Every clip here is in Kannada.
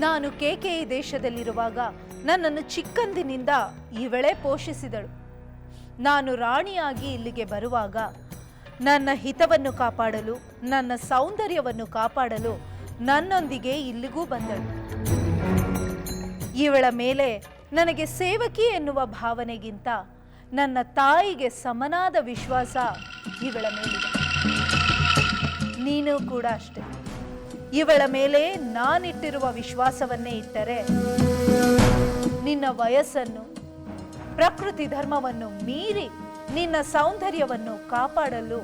ನಾನು ಕೇಕೆಯಿ ದೇಶದಲ್ಲಿರುವಾಗ ನನ್ನನ್ನು ಚಿಕ್ಕಂದಿನಿಂದ ಇವಳೇ ಪೋಷಿಸಿದಳು. ನಾನು ರಾಣಿಯಾಗಿ ಇಲ್ಲಿಗೆ ಬರುವಾಗ ನನ್ನ ಹಿತವನ್ನು ಕಾಪಾಡಲು, ನನ್ನ ಸೌಂದರ್ಯವನ್ನು ಕಾಪಾಡಲು ನನ್ನೊಂದಿಗೆ ಇಲ್ಲಿಗೂ ಬಂದಳು. ಇವಳ ಮೇಲೆ ನನಗೆ ಸೇವಕಿ ಎನ್ನುವ ಭಾವನೆಗಿಂತ ನನ್ನ ತಾಯಿಗೆ ಸಮನಾದ ವಿಶ್ವಾಸ ಇವಳ ಮೇಲಿದೆ. ನೀನು ಕೂಡ ಅಷ್ಟೆ. ಇವಳ ಮೇಲೆ ನಾನಿಟ್ಟಿರುವ ವಿಶ್ವಾಸವನ್ನೇ ಇಟ್ಟರೆ ನಿನ್ನ ವಯಸ್ಸನ್ನು, ಪ್ರಕೃತಿ ಧರ್ಮವನ್ನು ಮೀರಿ ನಿನ್ನ ಸೌಂದರ್ಯವನ್ನು ಕಾಪಾಡಲು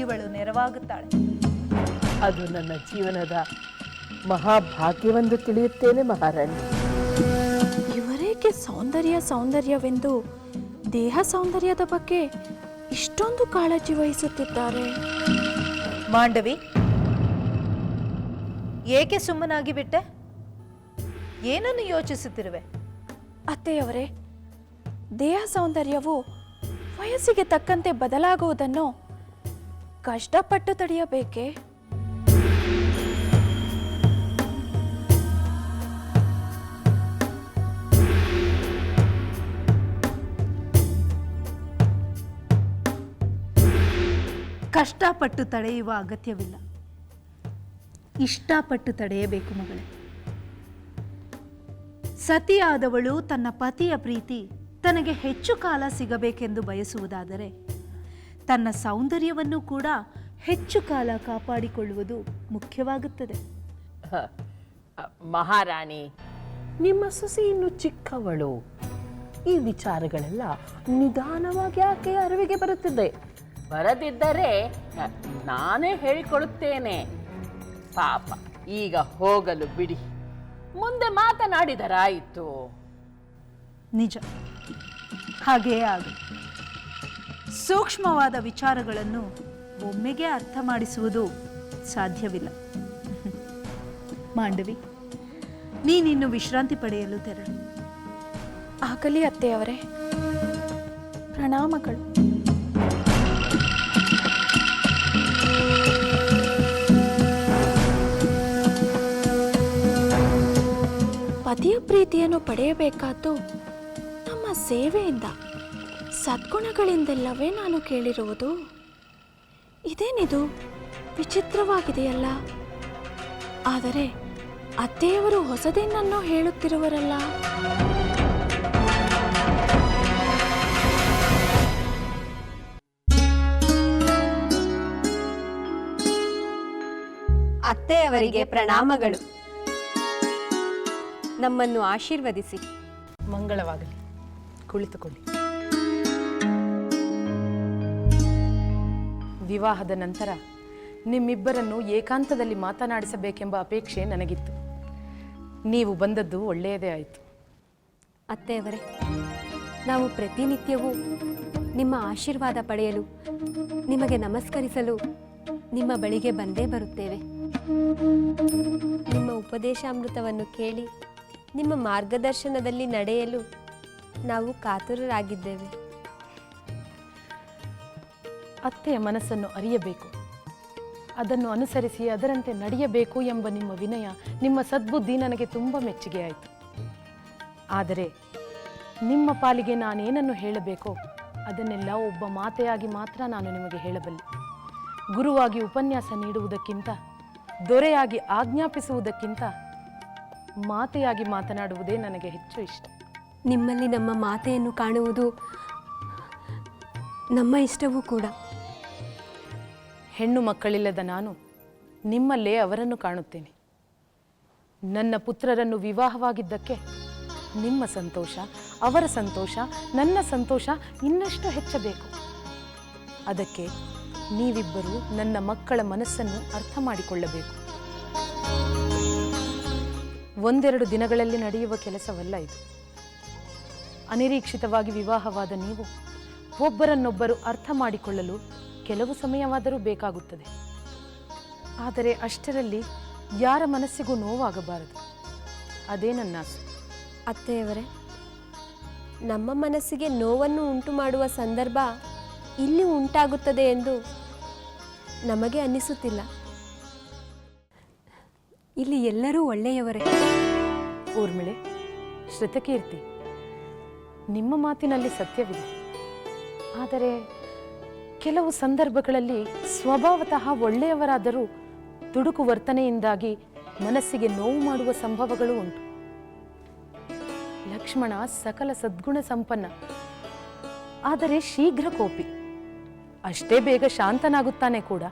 ಇವಳು ನೆರವಾಗುತ್ತಾಳೆ. ಅದು ನನ್ನ ಜೀವನದ ಮಹಾಭಾಗ್ಯವೆಂದು ತಿಳಿಯುತ್ತೇನೆ ಮಹಾರಾಣಿ. ಇವರೇಕೆ ಸೌಂದರ್ಯವೆಂದು ದೇಹ ಸೌಂದರ್ಯದ ಬಗ್ಗೆ ಇಷ್ಟೊಂದು ಕಾಳಜಿ ವಹಿಸುತ್ತಿದ್ದಾರೆ? ಮಾಂಡವಿ, ಏಕೆ ಸುಮ್ಮನಾಗಿ ಬಿಟ್ಟೆ? ಏನನ್ನು ಯೋಚಿಸುತ್ತಿರುವೆ? ಅತ್ತೆಯವರೇ, ದೇಹ ಸೌಂದರ್ಯವು ವಯಸ್ಸಿಗೆ ತಕ್ಕಂತೆ ಬದಲಾಗುವುದನ್ನು ಕಷ್ಟಪಟ್ಟು ತಡೆಯಬೇಕೆ? ಕಷ್ಟಪಟ್ಟು ತಡೆಯುವ ಅಗತ್ಯವಿಲ್ಲ, ಇಷ್ಟಪಟ್ಟು ತಡೆಯಬೇಕು ಮಗಳೇ. ಸತಿಯಾದವಳು ತನ್ನ ಪತಿಯ ಪ್ರೀತಿ ತನಗೆ ಹೆಚ್ಚು ಕಾಲ ಸಿಗಬೇಕೆಂದು ಬಯಸುವುದಾದರೆ ತನ್ನ ಸೌಂದರ್ಯವನ್ನು ಕೂಡ ಹೆಚ್ಚು ಕಾಲ ಕಾಪಾಡಿಕೊಳ್ಳುವುದು ಮುಖ್ಯವಾಗುತ್ತದೆ. ಮಹಾರಾಣಿ, ನಿಮ್ಮ ಸೊಸೆ ಇನ್ನು ಚಿಕ್ಕವಳು. ಈ ವಿಚಾರಗಳೆಲ್ಲ ನಿಧಾನವಾಗಿ ಆಕೆಯ ಅರಿವಿಗೆ ಬರುತ್ತದೆ. ಬರದಿದ್ದರೆ ನಾನೇ ಹೇಳಿಕೊಡುತ್ತೇನೆ. ಪಾಪ, ಈಗ ಹೋಗಲು ಬಿಡಿ, ಮುಂದೆ ಮಾತನಾಡಿದರಾಯಿತು. ನಿಜ, ಹಾಗೆಯೇ ಆಗಲಿ. ಸೂಕ್ಷ್ಮವಾದ ವಿಚಾರಗಳನ್ನು ಒಮ್ಮೆಗೆ ಅರ್ಥ ಮಾಡಿಸುವುದು ಸಾಧ್ಯವಿಲ್ಲ. ಮಾಂಡವಿ, ನೀನಿನ್ನು ವಿಶ್ರಾಂತಿ ಪಡೆಯಲು ತೆರಳು. ಆಗಲಿ ಅತ್ತೆಯವರೇ, ಪ್ರಣಾಮಗಳು. ಪತಿಯ ಪ್ರೀತಿಯನ್ನು ಪಡೆಯಬೇಕಾದ್ದು ನಮ್ಮ ಸೇವೆಯಿಂದ, ಸದ್ಗುಣಗಳಿಂದೆಲ್ಲವೇ ನಾನು ಕೇಳಿರುವುದು. ಇದೇನಿದು ವಿಚಿತ್ರವಾಗಿದೆಯಲ್ಲ? ಆದರೆ ಅತ್ತೆಯವರು ಹೊಸದೇನನ್ನೋ ಹೇಳುತ್ತಿರುವರಲ್ಲ. ಅತ್ತೆಯವರಿಗೆ ಪ್ರಣಾಮಗಳು. ನಮ್ಮನ್ನು ಆಶೀರ್ವದಿಸಿ. ಮಂಗಳವಾಗಲಿ, ಕುಳಿತುಕೊಳ್ಳಿ. ವಿವಾಹದ ನಂತರ ನಿಮ್ಮಿಬ್ಬರನ್ನು ಏಕಾಂತದಲ್ಲಿ ಮಾತನಾಡಿಸಬೇಕೆಂಬ ಅಪೇಕ್ಷೆ ನನಗಿತ್ತು. ನೀವು ಬಂದದ್ದು ಒಳ್ಳೆಯದೇ ಆಯಿತು. ಅತ್ತೆಯವರೇ, ನಾವು ಪ್ರತಿನಿತ್ಯವೂ ನಿಮ್ಮ ಆಶೀರ್ವಾದ ಪಡೆಯಲು, ನಿಮಗೆ ನಮಸ್ಕರಿಸಲು ನಿಮ್ಮ ಬಳಿಗೆ ಬಂದೇ ಬರುತ್ತೇವೆ. ನಿಮ್ಮ ಉಪದೇಶಾಮೃತವನ್ನು ಕೇಳಿ ನಿಮ್ಮ ಮಾರ್ಗದರ್ಶನದಲ್ಲಿ ನಡೆಯಲು ನಾವು ಕಾತುರರಾಗಿದ್ದೇವೆ. ಅತ್ತೆಯ ಮನಸ್ಸನ್ನು ಅರಿಯಬೇಕು, ಅದನ್ನು ಅನುಸರಿಸಿ ಅದರಂತೆ ನಡೆಯಬೇಕು ಎಂಬ ನಿಮ್ಮ ವಿನಯ, ನಿಮ್ಮ ಸದ್ಬುದ್ಧಿ ನನಗೆ ತುಂಬ ಮೆಚ್ಚುಗೆಯಾಯಿತು. ಆದರೆ ನಿಮ್ಮ ಪಾಲಿಗೆ ನಾನೇನನ್ನು ಹೇಳಬೇಕೋ ಅದನ್ನೆಲ್ಲ ಒಬ್ಬ ಮಾತೆಯಾಗಿ ಮಾತ್ರ ನಾನು ನಿಮಗೆ ಹೇಳಬಲ್ಲೆ. ಗುರುವಾಗಿ ಉಪನ್ಯಾಸ ನೀಡುವುದಕ್ಕಿಂತ, ದೊರೆಯಾಗಿ ಆಜ್ಞಾಪಿಸುವುದಕ್ಕಿಂತ ಮಾತೆಯಾಗಿ ಮಾತನಾಡುವುದೇ ನನಗೆ ಹೆಚ್ಚು ಇಷ್ಟ. ನಿಮ್ಮಲ್ಲಿ ನಮ್ಮ ಮಾತೆಯನ್ನು ಕಾಣುವುದು ನಮ್ಮ ಇಷ್ಟವೂ ಕೂಡ. ಹೆಣ್ಣು ಮಕ್ಕಳಿಲ್ಲದ ನಾನು ನಿಮ್ಮಲ್ಲೇ ಅವರನ್ನು ಕಾಣುತ್ತೇನೆ. ನನ್ನ ಪುತ್ರರನ್ನು ವಿವಾಹವಾಗಿದ್ದಕ್ಕೆ ನಿಮ್ಮ ಸಂತೋಷ, ಅವರ ಸಂತೋಷ, ನನ್ನ ಸಂತೋಷ ಇನ್ನಷ್ಟು ಹೆಚ್ಚಬೇಕು. ಅದಕ್ಕೆ ನೀವಿಬ್ಬರು ನನ್ನ ಮಕ್ಕಳ ಮನಸ್ಸನ್ನು ಅರ್ಥ ಮಾಡಿಕೊಳ್ಳಬೇಕು. ಒಂದೆರಡು ದಿನಗಳಲ್ಲಿ ನಡೆಯುವ ಕೆಲಸವಲ್ಲ ಇದು. ಅನಿರೀಕ್ಷಿತವಾಗಿ ವಿವಾಹವಾದ ನೀವು ಒಬ್ಬರನ್ನೊಬ್ಬರು ಅರ್ಥ ಮಾಡಿಕೊಳ್ಳಲು ಕೆಲವು ಸಮಯವಾದರೂ ಬೇಕಾಗುತ್ತದೆ. ಆದರೆ ಅಷ್ಟರಲ್ಲಿ ಯಾರ ಮನಸ್ಸಿಗೂ ನೋವಾಗಬಾರದು. ಅದೇ ನನ್ನ ಆಸೆ. ಅತ್ತೆಯವರೇ, ನಮ್ಮ ಮನಸ್ಸಿಗೆ ನೋವನ್ನು ಉಂಟು ಮಾಡುವ ಸಂದರ್ಭ ಇಲ್ಲಿ ಉಂಟಾಗುತ್ತದೆ ಎಂದು ನಮಗೆ ಅನ್ನಿಸುತ್ತಿಲ್ಲ. ಇಲ್ಲಿ ಎಲ್ಲರೂ ಒಳ್ಳೆಯವರೇ. ಊರ್ಮಿಳೆ, ಶ್ರುತಕೀರ್ತಿ, ನಿಮ್ಮ ಮಾತಿನಲ್ಲಿ ಸತ್ಯವಿದೆ. ಆದರೆ ಕೆಲವು ಸಂದರ್ಭಗಳಲ್ಲಿ ಸ್ವಭಾವತಃ ಒಳ್ಳೆಯವರಾದರೂ ದುಡುಕು ವರ್ತನೆಯಿಂದಾಗಿ ಮನಸ್ಸಿಗೆ ನೋವು ಮಾಡುವ ಸಂಭವಗಳು ಉಂಟು. ಲಕ್ಷ್ಮಣ ಸಕಲ ಸದ್ಗುಣ ಸಂಪನ್ನ, ಆದರೆ ಶೀಘ್ರ ಕೋಪಿ. ಅಷ್ಟೇ ಬೇಗ ಶಾಂತನಾಗುತ್ತಾನೆ ಕೂಡ.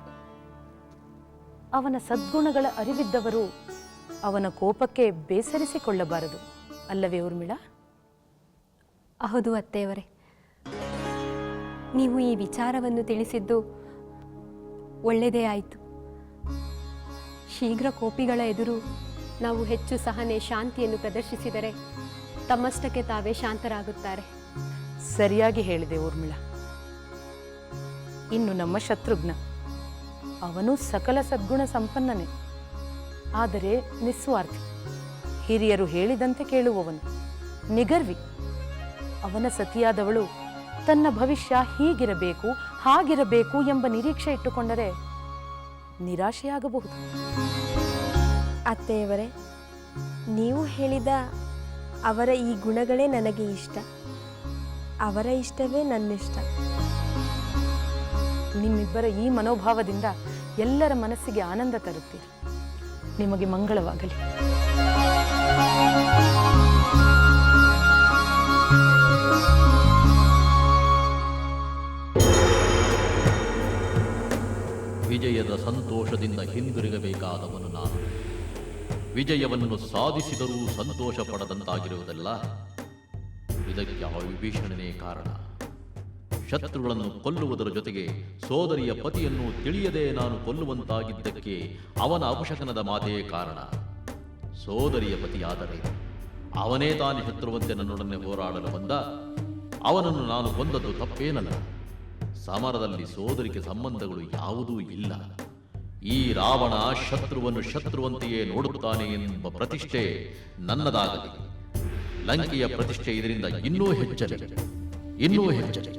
ಅವನ ಸದ್ಗುಣಗಳ ಅರಿವಿದ್ದವರು ಅವನ ಕೋಪಕ್ಕೆ ಬೇಸರಿಸಿಕೊಳ್ಳಬಾರದು, ಅಲ್ಲವೇ ಊರ್ಮಿಳಾ? ಹೌದು ಅತ್ತೆಯವರೇ, ನೀವು ಈ ವಿಚಾರವನ್ನು ತಿಳಿಸಿದ್ದು ಒಳ್ಳೆಯದೇ ಆಯಿತು. ಶೀಘ್ರ ಕೋಪಿಗಳ ಎದುರು ನಾವು ಹೆಚ್ಚು ಸಹನೆ, ಶಾಂತಿಯನ್ನು ಪ್ರದರ್ಶಿಸಿದರೆ ತಮ್ಮಷ್ಟಕ್ಕೆ ತಾವೇ ಶಾಂತರಾಗುತ್ತಾರೆ. ಸರಿಯಾಗಿ ಹೇಳಿದೆ ಊರ್ಮಿಳಾ. ಇನ್ನು ನಮ್ಮ ಶತ್ರುಘ್ನ, ಅವನು ಸಕಲ ಸದ್ಗುಣ ಸಂಪನ್ನನೇ, ಆದರೆ ನಿಸ್ವಾರ್ಥಿ, ಹಿರಿಯರು ಹೇಳಿದಂತೆ ಕೇಳುವವನು, ನಿಗರ್ವಿ. ಅವನ ಸತಿಯಾದವಳು ತನ್ನ ಭವಿಷ್ಯ ಹೀಗಿರಬೇಕು ಹಾಗಿರಬೇಕು ಎಂಬ ನಿರೀಕ್ಷೆ ಇಟ್ಟುಕೊಂಡರೆ ನಿರಾಶೆಯಾಗಬಹುದು. ಅತ್ತೆಯವರೇ, ನೀವು ಹೇಳಿದ ಅವರ ಈ ಗುಣಗಳೇ ನನಗೆ ಇಷ್ಟ, ಅವರ ಇಷ್ಟವೇ ನನ್ನಿಷ್ಟ. ನಿಮ್ಮಿಬ್ಬರ ಈ ಮನೋಭಾವದಿಂದ ಎಲ್ಲರ ಮನಸ್ಸಿಗೆ ಆನಂದ ತರುತ್ತೀರಿ. ನಿಮಗೆ ಮಂಗಳವಾಗಲಿ. ವಿಜಯದ ಸಂತೋಷದಿಂದ ಹಿಂದಿರುಗಬೇಕಾದವನು ನಾನು. ವಿಜಯವನ್ನು ಸಾಧಿಸಿದರೂ ಸಂತೋಷ ಪಡದಂತಾಗಿರುವುದಲ್ಲ, ಇದಕ್ಕೆ ಆ ವಿಭೀಷಣನೇ ಕಾರಣ. ಶತ್ರುಗಳನ್ನು ಕೊಲ್ಲುವುದರ ಜೊತೆಗೆ ಸೋದರಿಯ ಪತಿಯನ್ನು ತಿಳಿಯದೆ ನಾನು ಕೊಲ್ಲುವಂತಾಗಿದ್ದಕ್ಕೆ ಅವನ ಅಪಶಕನದ ಮಾತೇ ಕಾರಣ. ಸೋದರಿಯ ಪತಿಯಾದರೆ ಅವನೇ ತಾನೇ ಶತ್ರುವಂತೆ ನನ್ನೊಡನೆ ಹೋರಾಡಲು ಬಂದ. ಅವನನ್ನು ನಾನು ಕೊಂದದ್ದು ತಪ್ಪೇನಲ್ಲ. ಸಮರದಲ್ಲಿ ಸೋದರಿಗೆ ಸಂಬಂಧಗಳು ಯಾವುದೂ ಇಲ್ಲ. ಈ ರಾವಣ ಶತ್ರುವನ್ನು ಶತ್ರುವಂತೆಯೇ ನೋಡುತ್ತಾನೆ ಎಂಬ ಪ್ರತಿಷ್ಠೆ ನನ್ನದಾಗಲಿ. ಲಂಕೆಯ ಪ್ರತಿಷ್ಠೆ ಇದರಿಂದ ಇನ್ನೂ ಹೆಚ್ಚಲಿ, ಇನ್ನೂ ಹೆಚ್ಚಲಿ.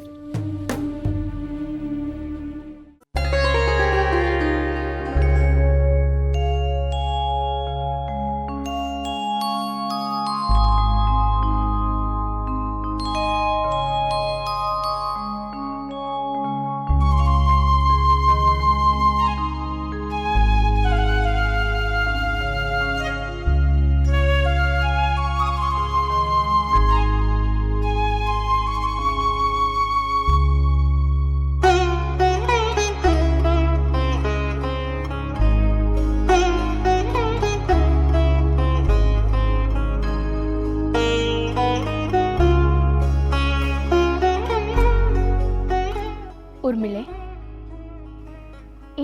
ಊರ್ಮಿಳೆ,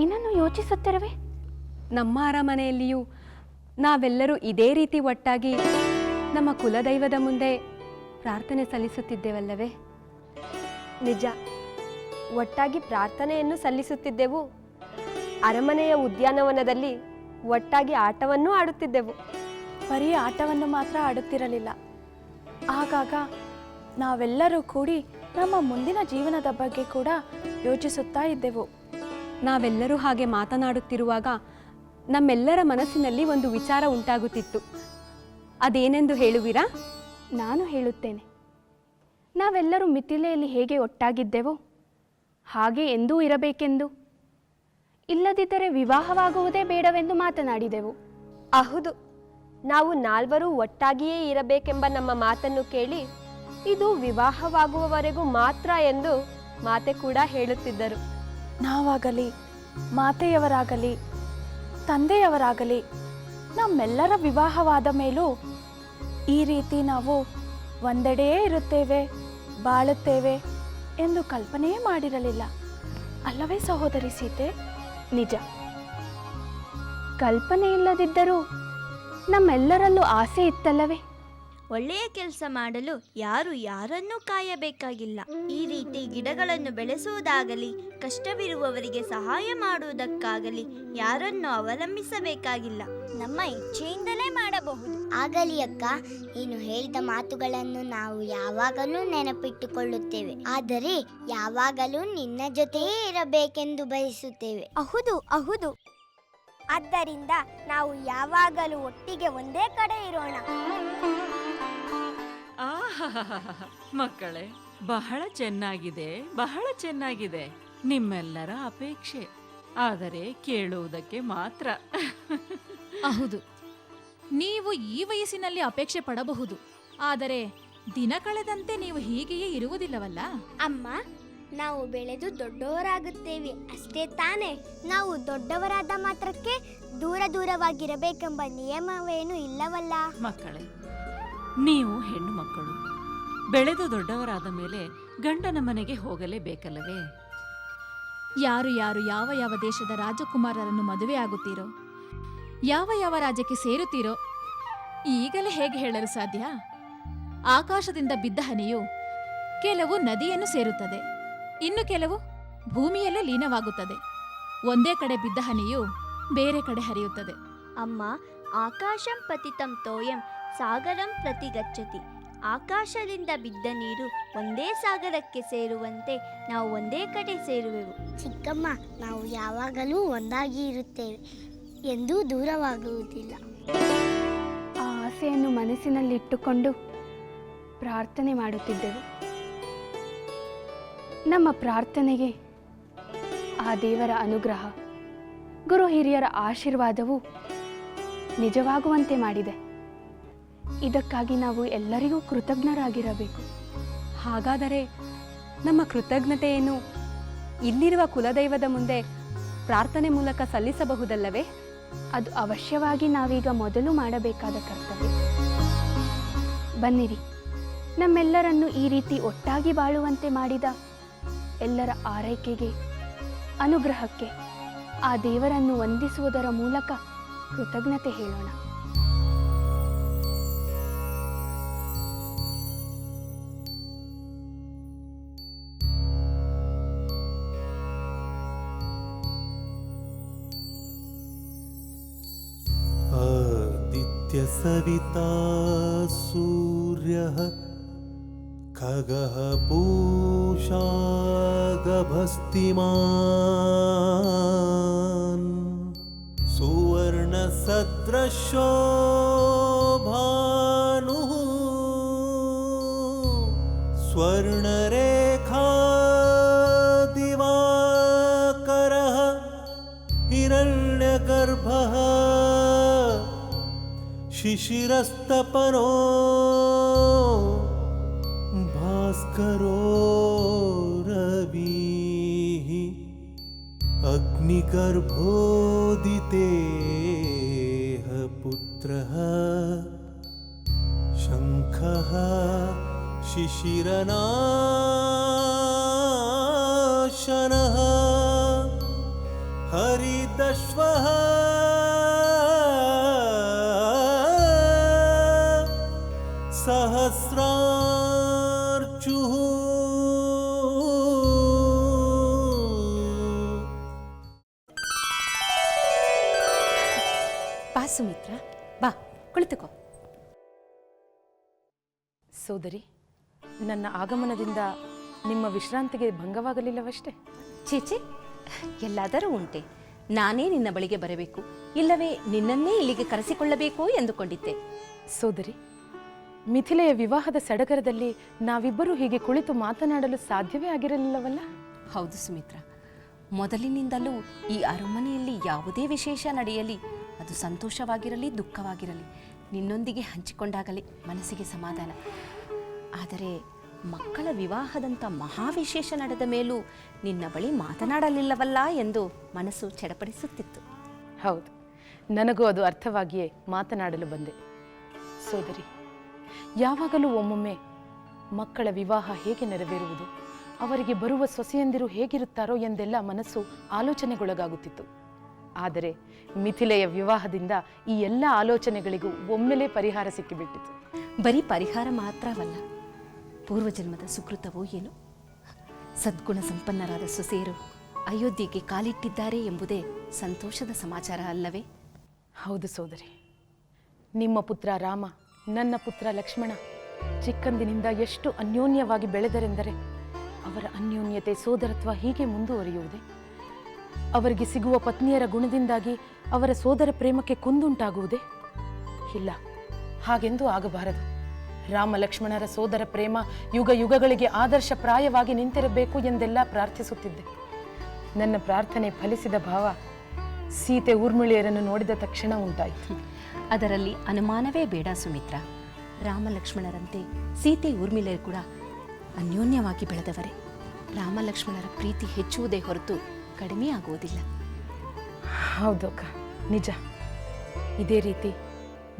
ಏನನ್ನು ಯೋಚಿಸುತ್ತಿರುವೆ? ನಮ್ಮ ಅರಮನೆಯಲ್ಲಿಯೂ ನಾವೆಲ್ಲರೂ ಇದೇ ರೀತಿ ಒಟ್ಟಾಗಿ ನಮ್ಮ ಕುಲದೈವದ ಮುಂದೆ ಪ್ರಾರ್ಥನೆ ಸಲ್ಲಿಸುತ್ತಿದ್ದೇವಲ್ಲವೇ? ನಿಜ, ಒಟ್ಟಾಗಿ ಪ್ರಾರ್ಥನೆಯನ್ನು ಸಲ್ಲಿಸುತ್ತಿದ್ದೆವು. ಅರಮನೆಯ ಉದ್ಯಾನವನದಲ್ಲಿ ಒಟ್ಟಾಗಿ ಆಟವನ್ನೂ ಆಡುತ್ತಿದ್ದೆವು. ಬರೀ ಆಟವನ್ನು ಮಾತ್ರ ಆಡುತ್ತಿರಲಿಲ್ಲ. ಆಗಾಗ ನಾವೆಲ್ಲರೂ ಕೂಡಿ ನಮ್ಮ ಮುಂದಿನ ಜೀವನದ ಬಗ್ಗೆ ಕೂಡ ಯೋಚಿಸುತ್ತಾ ಇದ್ದೆವು. ನಾವೆಲ್ಲರೂ ಹಾಗೆ ಮಾತನಾಡುತ್ತಿರುವಾಗ ನಮ್ಮೆಲ್ಲರ ಮನಸ್ಸಿನಲ್ಲಿ ಒಂದು ವಿಚಾರ ಉಂಟಾಗುತ್ತಿತ್ತು. ಅದೇನೆಂದು ಹೇಳುವಿರಾ? ನಾನು ಹೇಳುತ್ತೇನೆ. ನಾವೆಲ್ಲರೂ ಮಿಥಿಲೆಯಲ್ಲಿ ಹೇಗೆ ಒಟ್ಟಾಗಿದ್ದೆವೋ ಹಾಗೆ ಎಂದೂ ಇರಬೇಕೆಂದು, ಇಲ್ಲದಿದ್ದರೆ ವಿವಾಹವಾಗುವುದೇ ಬೇಡವೆಂದು ಮಾತನಾಡಿದೆವು. ಹೌದು, ನಾವು ನಾಲ್ವರು ಒಟ್ಟಾಗಿಯೇ ಇರಬೇಕೆಂಬ ನಮ್ಮ ಮಾತನ್ನು ಕೇಳಿ ಇದು ವಿವಾಹವಾಗುವವರೆಗೂ ಮಾತ್ರ ಎಂದು ಮಾತೆ ಕೂಡ ಹೇಳುತ್ತಿದ್ದರು. ನಾವಾಗಲಿ, ಮಾತೆಯವರಾಗಲಿ, ತಂದೆಯವರಾಗಲಿ, ನಮ್ಮೆಲ್ಲರ ವಿವಾಹವಾದ ಮೇಲೂ ಈ ರೀತಿ ನಾವು ಒಂದೆಡೆಯೇ ಇರುತ್ತೇವೆ, ಬಾಳುತ್ತೇವೆ ಎಂದು ಕಲ್ಪನೆಯೇ ಮಾಡಿರಲಿಲ್ಲ. ಅಲ್ಲವೇ ಸಹೋದರಿ ಸೀತೆ? ನಿಜ, ಕಲ್ಪನೆ ಇಲ್ಲದಿದ್ದರೂ ನಮ್ಮೆಲ್ಲರಲ್ಲೂ ಆಸೆ ಇತ್ತಲ್ಲವೇ? ಒಳ್ಳೆಯ ಕೆಲಸ ಮಾಡಲು ಯಾರು ಯಾರನ್ನೂ ಕಾಯಬೇಕಾಗಿಲ್ಲ. ಈ ರೀತಿ ಗಿಡಗಳನ್ನು ಬೆಳೆಸುವುದಾಗಲಿ, ಕಷ್ಟವಿರುವವರಿಗೆ ಸಹಾಯ ಮಾಡುವುದಕ್ಕಾಗಲಿ ಯಾರನ್ನು ಅವಲಂಬಿಸಬೇಕಾಗಿಲ್ಲ. ನಮ್ಮ ಇಚ್ಛೆಯಿಂದಲೇ ಮಾಡಬಹುದು. ಆಗಲಿ ಅಕ್ಕ, ನೀನು ಹೇಳಿದ ಮಾತುಗಳನ್ನು ನಾವು ಯಾವಾಗಲೂ ನೆನಪಿಟ್ಟುಕೊಳ್ಳುತ್ತೇವೆ. ಆದರೆ ಯಾವಾಗಲೂ ನಿನ್ನ ಜೊತೆಯೇ ಇರಬೇಕೆಂದು ಬಯಸುತ್ತೇವೆ. ಹೌದು ಹೌದು. ಆದ್ದರಿಂದ ನಾವು ಯಾವಾಗಲೂ ಒಟ್ಟಿಗೆ ಒಂದೇ ಕಡೆ ಇರೋಣ. ಮಕ್ಕಳೇ, ಬಹಳ ಚೆನ್ನಾಗಿದೆ, ಬಹಳ ಚೆನ್ನಾಗಿದೆ ನಿಮ್ಮೆಲ್ಲರ ಅಪೇಕ್ಷೆ. ಆದರೆ ಕೇಳುವುದಕ್ಕೆ ಮಾತ್ರ. ಹೌದು, ನೀವು ಈ ವಯಸ್ಸಿನಲ್ಲಿ ಅಪೇಕ್ಷೆ ಪಡಬಹುದು, ಆದರೆ ದಿನ ಕಳೆದಂತೆ ನೀವು ಹೀಗೆಯೇ ಇರುವುದಿಲ್ಲವಲ್ಲ? ಅಮ್ಮ, ನಾವು ಬೆಳೆದು ದೊಡ್ಡವರಾಗುತ್ತೇವೆ ಅಷ್ಟೇ ತಾನೇ. ನಾವು ದೊಡ್ಡವರಾದ ಮಾತ್ರಕ್ಕೆ ದೂರವಾಗಿರಬೇಕೆಂಬ ನಿಯಮವೇನು ಇಲ್ಲವಲ್ಲ? ಮಕ್ಕಳೇ, ನೀವು ಹೆಣ್ಣು ಮಕ್ಕಳು ಬೆಳೆದು ದೊಡ್ಡವರಾದ ಮೇಲೆ ಗಂಡನ ಮನೆಗೆ ಹೋಗಲೇಬೇಕಲ್ಲವೇ? ಯಾರು ಯಾರು ಯಾವ ಯಾವ ದೇಶದ ರಾಜಕುಮಾರರನ್ನು ಮದುವೆ ಆಗುತ್ತೀರೋ, ಯಾವ ಯಾವ ರಾಜ್ಯಕ್ಕೆ ಸೇರುತ್ತೀರೋ ಈಗಲೇ ಹೇಗೆ ಹೇಳಲು ಸಾಧ್ಯ? ಆಕಾಶದಿಂದ ಬಿದ್ದ ಹನಿಯು ಕೆಲವು ನದಿಯನ್ನು ಸೇರುತ್ತದೆ, ಇನ್ನು ಕೆಲವು ಭೂಮಿಯಲ್ಲೇ ಲೀನವಾಗುತ್ತದೆ. ಒಂದೇ ಕಡೆ ಬಿದ್ದ ಹನಿಯು ಬೇರೆ ಕಡೆ ಹರಿಯುತ್ತದೆ. ಅಮ್ಮ, ಆಕಾಶಂ ಪತಿತಂ ತೋಯಂ ಸಾಗರಂ ಪ್ರತಿ ಗಚ್ಚತಿ. ಆಕಾಶದಿಂದ ಬಿದ್ದ ನೀರು ಒಂದೇ ಸಾಗರಕ್ಕೆ ಸೇರುವಂತೆ ನಾವು ಒಂದೇ ಕಡೆ ಸೇರುವೆವು. ಚಿಕ್ಕಮ್ಮ, ನಾವು ಯಾವಾಗಲೂ ಒಂದಾಗಿ ಇರುತ್ತೇವೆ, ಎಂದೂ ದೂರವಾಗುವುದಿಲ್ಲ. ಆ ಆಸೆಯನ್ನು ಮನಸ್ಸಿನಲ್ಲಿಟ್ಟುಕೊಂಡು ಪ್ರಾರ್ಥನೆ ಮಾಡುತ್ತಿದ್ದೆವು. ನಮ್ಮ ಪ್ರಾರ್ಥನೆಗೆ ಆ ದೇವರ ಅನುಗ್ರಹ, ಗುರು ಹಿರಿಯರ ಆಶೀರ್ವಾದವು ನಿಜವಾಗುವಂತೆ ಮಾಡಿದೆ. ಇದಕ್ಕಾಗಿ ನಾವು ಎಲ್ಲರಿಗೂ ಕೃತಜ್ಞರಾಗಿರಬೇಕು. ಹಾಗಾದರೆ ನಮ್ಮ ಕೃತಜ್ಞತೆಯನ್ನು ಇಲ್ಲಿರುವ ಕುಲದೈವದ ಮುಂದೆ ಪ್ರಾರ್ಥನೆ ಮೂಲಕ ಸಲ್ಲಿಸಬಹುದಲ್ಲವೇ? ಅದು ಅವಶ್ಯವಾಗಿ ನಾವೀಗ ಮೊದಲು ಮಾಡಬೇಕಾದ ಕರ್ತವ್ಯ. ಬನ್ನಿರಿ, ನಮ್ಮೆಲ್ಲರನ್ನು ಈ ರೀತಿ ಒಟ್ಟಾಗಿ ಬಾಳುವಂತೆ ಮಾಡಿದ ಎಲ್ಲರ ಆರೈಕೆಗೆ, ಅನುಗ್ರಹಕ್ಕೆ ಆ ದೇವರನ್ನು ವಂದಿಸುವುದರ ಮೂಲಕ ಕೃತಜ್ಞತೆ ಹೇಳೋಣ. आदित्य सविता सूर्यः खगः पूषा गभस्तिमान् सुवर्णसदृशो भानुः स्वर्णरेखा दिवाकरः हिरण्यगर्भः शिशिरस्तपनो भास्करो रविः अग्निगर्भोदितेः पुत्रः शङ्खः शिशिरनाशनः हरिदश्वः सहस्रार्चुः ಬಾ ಸುಮಿತ್ರ, ಬಾ ಕುಳಿತುಕೋ. ಸೋದರಿ, ನನ್ನ ಆಗಮನದಿಂದ ನಿಮ್ಮ ವಿಶ್ರಾಂತಿಗೆ ಭಂಗವಾಗಲಿಲ್ಲವಷ್ಟೇ? ಚೇಚೆ, ಎಲ್ಲಾದರೂ ಉಂಟೆ. ನಾನೇ ನಿನ್ನ ಬಳಿಗೆ ಬರಬೇಕು, ಇಲ್ಲವೇ ನಿನ್ನನ್ನೇ ಇಲ್ಲಿಗೆ ಕರೆಸಿಕೊಳ್ಳಬೇಕು ಎಂದುಕೊಂಡಿದ್ದೆ. ಸೋದರಿ, ಮಿಥಿಲೆಯ ವಿವಾಹದ ಸಡಗರದಲ್ಲಿ ನಾವಿಬ್ಬರೂ ಹೀಗೆ ಕುಳಿತು ಮಾತನಾಡಲು ಸಾಧ್ಯವೇ ಆಗಿರಲಿಲ್ಲವಲ್ಲ? ಹೌದು ಸುಮಿತ್ರ, ಮೊದಲಿನಿಂದಲೂ ಈ ಅರಮನೆಯಲ್ಲಿ ಯಾವುದೇ ವಿಶೇಷ ನಡೆಯಲಿ, ಅದು ಸಂತೋಷವಾಗಿರಲಿ ದುಃಖವಾಗಿರಲಿ, ನಿನ್ನೊಂದಿಗೆ ಹಂಚಿಕೊಂಡಾಗಲೇ ಮನಸ್ಸಿಗೆ ಸಮಾಧಾನ. ಆದರೆ ಮಕ್ಕಳ ವಿವಾಹದಂಥ ಮಹಾವಿಶೇಷ ನಡೆದ ಮೇಲೂ ನಿನ್ನ ಬಳಿ ಮಾತನಾಡಲಿಲ್ಲವಲ್ಲ ಎಂದು ಮನಸ್ಸು ಚಡಪಡಿಸುತ್ತಿತ್ತು. ಹೌದು, ನನಗೂ ಅದು ಅರ್ಥವಾಗಿಯೇ ಮಾತನಾಡಲು ಬಂದೆ. ಸೋದರಿ, ಯಾವಾಗಲೂ ಒಮ್ಮೊಮ್ಮೆ ಮಕ್ಕಳ ವಿವಾಹ ಹೇಗೆ ನೆರವೇರುವುದು, ಅವರಿಗೆ ಬರುವ ಸೊಸೆಯಂದಿರು ಹೇಗಿರುತ್ತಾರೋ ಎಂದೆಲ್ಲ ಮನಸ್ಸು ಆಲೋಚನೆಗೊಳಗಾಗುತ್ತಿತ್ತು. ಆದರೆ ಮಿಥಿಲೆಯ ವಿವಾಹದಿಂದ ಈ ಎಲ್ಲ ಆಲೋಚನೆಗಳಿಗೂ ಒಮ್ಮೆಲೇ ಪರಿಹಾರ ಸಿಕ್ಕಿಬಿಟ್ಟಿತು. ಬರೀ ಪರಿಹಾರ ಮಾತ್ರವಲ್ಲ, ಪೂರ್ವಜನ್ಮದ ಸುಕೃತವೋ ಏನು, ಸದ್ಗುಣ ಸಂಪನ್ನರಾದ ಸೊಸೆಯರು ಅಯೋಧ್ಯೆಗೆ ಕಾಲಿಟ್ಟಿದ್ದಾರೆ ಎಂಬುದೇ ಸಂತೋಷದ ಸಮಾಚಾರ ಅಲ್ಲವೇ? ಹೌದು ಸೋದರಿ, ನಿಮ್ಮ ಪುತ್ರ ರಾಮ, ನನ್ನ ಪುತ್ರ ಲಕ್ಷ್ಮಣ ಚಿಕ್ಕಂದಿನಿಂದ ಎಷ್ಟು ಅನ್ಯೋನ್ಯವಾಗಿ ಬೆಳೆದರೆಂದರೆ ಅವರ ಅನ್ಯೋನ್ಯತೆ, ಸೋದರತ್ವ ಹೀಗೆ ಮುಂದುವರಿಯುವುದೇ? ಅವರಿಗೆ ಸಿಗುವ ಪತ್ನಿಯರ ಗುಣದಿಂದಾಗಿ ಅವರ ಸೋದರ ಪ್ರೇಮಕ್ಕೆ ಕುಂದುಂಟಾಗುವುದೇ? ಇಲ್ಲ, ಹಾಗೆಂದೂ ಆಗಬಾರದು. ರಾಮ ಲಕ್ಷ್ಮಣರ ಸೋದರ ಪ್ರೇಮ ಯುಗ ಯುಗಗಳಿಗೆ ಆದರ್ಶ ಪ್ರಾಯವಾಗಿ ನಿಂತಿರಬೇಕು ಎಂದೆಲ್ಲ ಪ್ರಾರ್ಥಿಸುತ್ತಿದ್ದೆ. ನನ್ನ ಪ್ರಾರ್ಥನೆ ಫಲಿಸಿದ ಭಾವ ಸೀತೆ ಊರ್ಮಿಳೆಯರನ್ನು ನೋಡಿದ ತಕ್ಷಣ ಉಂಟಾಯಿತು. ಅದರಲ್ಲಿ ಅನುಮಾನವೇ ಬೇಡ ಸುಮಿತ್ರ. ರಾಮ ಲಕ್ಷ್ಮಣರಂತೆ ಸೀತೆ ಊರ್ಮಿಳೆಯರು ಕೂಡ ಅನ್ಯೋನ್ಯವಾಗಿ ಬೆಳೆದವರೇ. ರಾಮ ಲಕ್ಷ್ಮಣರ ಪ್ರೀತಿ ಹೆಚ್ಚುವುದೇ ಹೊರತು ಕಡಿಮೆ ಆಗುವುದಿಲ್ಲ. ಹೌದು ಅಕ್ಕ, ನಿಜ. ಇದೇ ರೀತಿ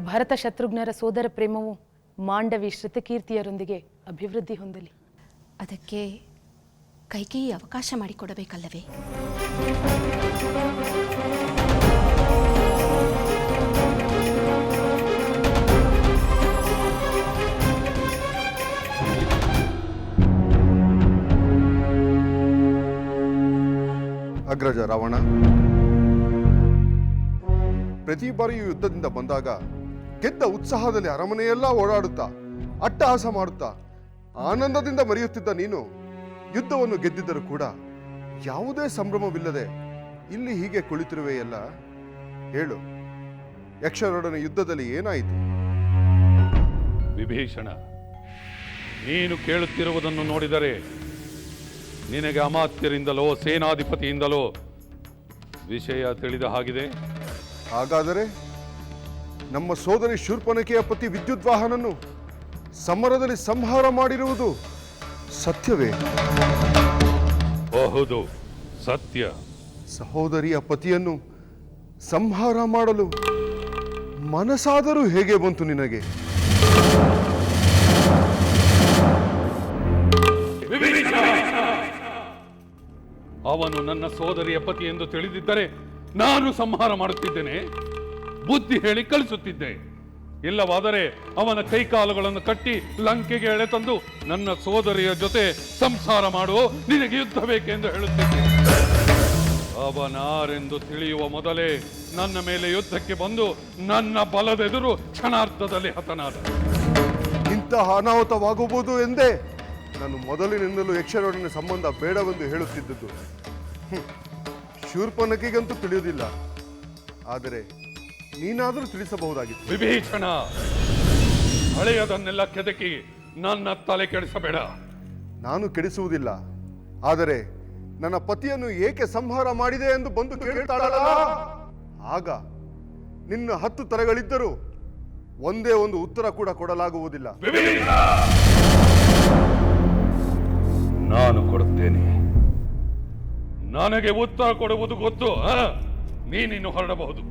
ಭರತ ಶತ್ರುಘ್ನರ ಸೋದರ ಪ್ರೇಮವು ಮಾಂಡವಿ ಶ್ರುತಕೀರ್ತಿಯರೊಂದಿಗೆ ಅಭಿವೃದ್ಧಿ ಹೊಂದಲಿ. ಅದಕ್ಕೆ ಕೈಕೇಯಿ ಅವಕಾಶ ಮಾಡಿಕೊಡಬೇಕಲ್ಲವೇ? ಅಗ್ರಜ ರಾವಣ, ಪ್ರತಿ ಬಾರಿಯೂ ಯುದ್ಧದಿಂದ ಬಂದಾಗ ಗೆದ್ದ ಉತ್ಸಾಹದಲ್ಲಿ ಅರಮನೆಯೆಲ್ಲ ಓಡಾಡುತ್ತಾ ಅಟ್ಟಹಾಸ ಮಾಡುತ್ತಾ ಆನಂದದಿಂದ ಮರೆಯುತ್ತಿದ್ದ ನೀನು ಯುದ್ಧವನ್ನು ಗೆದ್ದಿದ್ದರೂ ಕೂಡ ಯಾವುದೇ ಸಂಭ್ರಮವಿಲ್ಲದೆ ಇಲ್ಲಿ ಹೀಗೆ ಕುಳಿತಿರುವೆಯಲ್ಲ. ಹೇಳು, ಯಕ್ಷರೊಡನೆ ಯುದ್ಧದಲ್ಲಿ ಏನಾಯಿತು? ವಿಭೀಷಣ, ನೀನು ಕೇಳುತ್ತಿರುವುದನ್ನು ನೋಡಿದರೆ ನಿನಗೆ ಅಮಾತ್ಯರಿಂದಲೋ ಸೇನಾಧಿಪತಿಯಿಂದಲೋ ವಿಷಯ ತಿಳಿದ ಹಾಗಿದೆ. ಹಾಗಾದರೆ ನಮ್ಮ ಸೋದರಿ ಶೂರ್ಪನಖೆಯ ಪತಿ ವಿದ್ಯುದ್ವಾಹನನ್ನು ಸಮರದಲ್ಲಿ ಸಂಹಾರ ಮಾಡಿರುವುದು ಸತ್ಯವೇ? ಬಹುದು, ಸತ್ಯ. ಸಹೋದರಿಯ ಪತಿಯನ್ನು ಸಂಹಾರ ಮಾಡಲು ಮನಸ್ಸಾದರೂ ಹೇಗೆ ಬಂತು ನಿನಗೆ? ಅವನು ನನ್ನ ಸೋದರಿಯ ಪತಿ ಎಂದು ತಿಳಿದಿದ್ದರೆ ನಾನು ಸಂಹಾರ ಮಾಡುತ್ತಿದ್ದೇನೆ, ಬುದ್ಧಿ ಹೇಳಿ ಕಳಿಸುತ್ತಿದ್ದೆ. ಇಲ್ಲವಾದರೆ ಅವನ ಕೈಕಾಲುಗಳನ್ನು ಕಟ್ಟಿ ಲಂಕೆಗೆ ಎಳೆತಂದು ನನ್ನ ಸೋದರಿಯ ಜೊತೆ ಸಂಸಾರ ಮಾಡುವ ನಿನಗೆ ಯುದ್ಧ ಬೇಕೆಂದು ಹೇಳುತ್ತಿದ್ದೆ. ಅವನಾರೆಂದು ತಿಳಿಯುವ ಮೊದಲೇ ನನ್ನ ಮೇಲೆ ಯುದ್ಧಕ್ಕೆ ಬಂದು ನನ್ನ ಬಲದೆದುರು ಕ್ಷಣಾರ್ಧದಲ್ಲಿ ಹತನಾದ. ಇಂತಹ ಅನಾಹುತವಾಗಬಹುದು ಎಂದೇ ನಾನು ಮೊದಲಿನಿಂದಲೂ ಯಕ್ಷರೊಡನೆ ಸಂಬಂಧ ಬೇಡವೆಂದು ಹೇಳುತ್ತಿದ್ದುದು. ಶೂರ್ಪನಖೆಗಂತೂ ತಿಳಿಯುವುದಿಲ್ಲ, ಆದರೆ ನೀನಾದರೂ ತಿಳಿಸಬಹುದಾಗಿತ್ತು. ವಿಭೀಷಣ, ಹಳೆಯದನ್ನೆಲ್ಲ ಕೆದಕಿ ನನ್ನ ತಲೆ ಕೆಡಿಸಬೇಡ. ನಾನು ಕೆಡಿಸುವುದಿಲ್ಲ, ಆದರೆ ನನ್ನ ಪತಿಯನ್ನು ಏಕೆ ಸಂಹಾರ ಮಾಡಿದೆ ಎಂದು ಬಂದು ಕೇಳ್ತಾಳಲ್ಲ, ಆಗ ನಿನ್ನ 10 ತಲೆಗಳಿದ್ದರೂ ಒಂದೇ ಒಂದು ಉತ್ತರ ಕೂಡ ಕೊಡಲಾಗುವುದಿಲ್ಲ. ನಾನು ಕೊಡುತ್ತೇನೆ. ನನಗೆ ಉತ್ತರ ಕೊಡುವುದು ಗೊತ್ತು. ನೀನಿನ್ನು ಹೊರಡಬಹುದು.